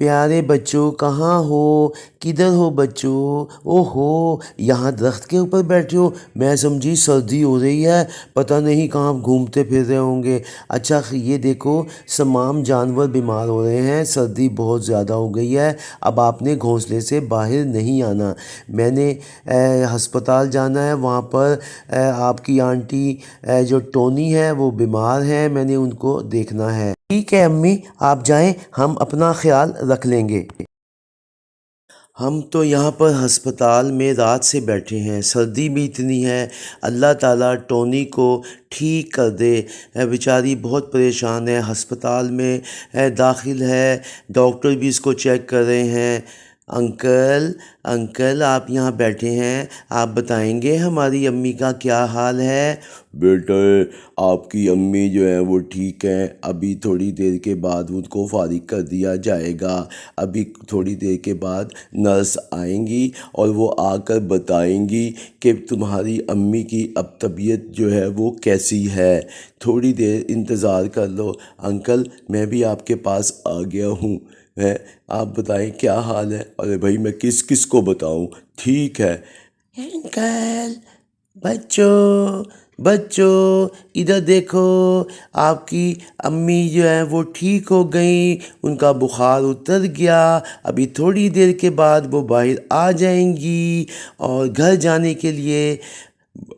پیارے بچوں کہاں ہو؟ کدھر ہو بچوں؟ اوہو، یہاں درخت کے اوپر بیٹھے ہو؟ میں سمجھی سردی ہو رہی ہے، پتہ نہیں کہاں گھومتے پھر رہے ہوں گے۔ اچھا یہ دیکھو، تمام جانور بیمار ہو رہے ہیں، سردی بہت زیادہ ہو گئی ہے۔ اب آپ نے گھونسلے سے باہر نہیں آنا، میں نے ہسپتال جانا ہے، وہاں پر آپ کی آنٹی جو ٹونی ہے وہ بیمار ہیں، میں نے ان کو دیکھنا ہے۔ ٹھیک ہے امی، آپ جائیں، ہم اپنا خیال رکھ لیں گے۔ ہم تو یہاں پر ہسپتال میں رات سے بیٹھے ہیں، سردی بھی اتنی ہے، اللہ تعالیٰ ٹونی کو ٹھیک کر دے، بیچاری بہت پریشان ہے، ہسپتال میں داخل ہے، ڈاکٹر بھی اس کو چیک کر رہے ہیں۔ انکل آپ یہاں بیٹھے ہیں، آپ بتائیں گے ہماری امی کا کیا حال ہے؟ بیٹے، آپ کی امی جو ہیں وہ ٹھیک ہیں، ابھی تھوڑی دیر کے بعد ان کو فارغ کر دیا جائے گا، ابھی تھوڑی دیر کے بعد نرس آئیں گی اور وہ آ کر بتائیں گی کہ تمہاری امی کی اب طبیعت جو ہے وہ کیسی ہے، تھوڑی دیر انتظار کر لو۔ انکل میں بھی آپ کے پاس آ گیا ہوں، آپ بتائیں کیا حال ہے؟ ارے بھائی میں کس کو بتاؤں، ٹھیک ہے۔ انکل، بچوں ادھر دیکھو، آپ کی امی جو ہے وہ ٹھیک ہو گئیں، ان کا بخار اتر گیا، ابھی تھوڑی دیر کے بعد وہ باہر آ جائیں گی اور گھر جانے کے لیے۔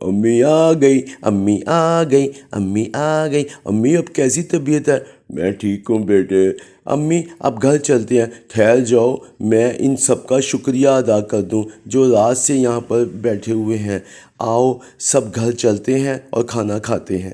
امی آ گئی، امی آ گئی، امی آ گئی، امی اب کیسی طبیعت ہے؟ میں ٹھیک ہوں بیٹے۔ امی اب گھر چلتے ہیں، ٹھہر جاؤ، میں ان سب کا شکریہ ادا کر دوں جو رات سے یہاں پر بیٹھے ہوئے ہیں۔ آؤ سب گھر چلتے ہیں اور کھانا کھاتے ہیں۔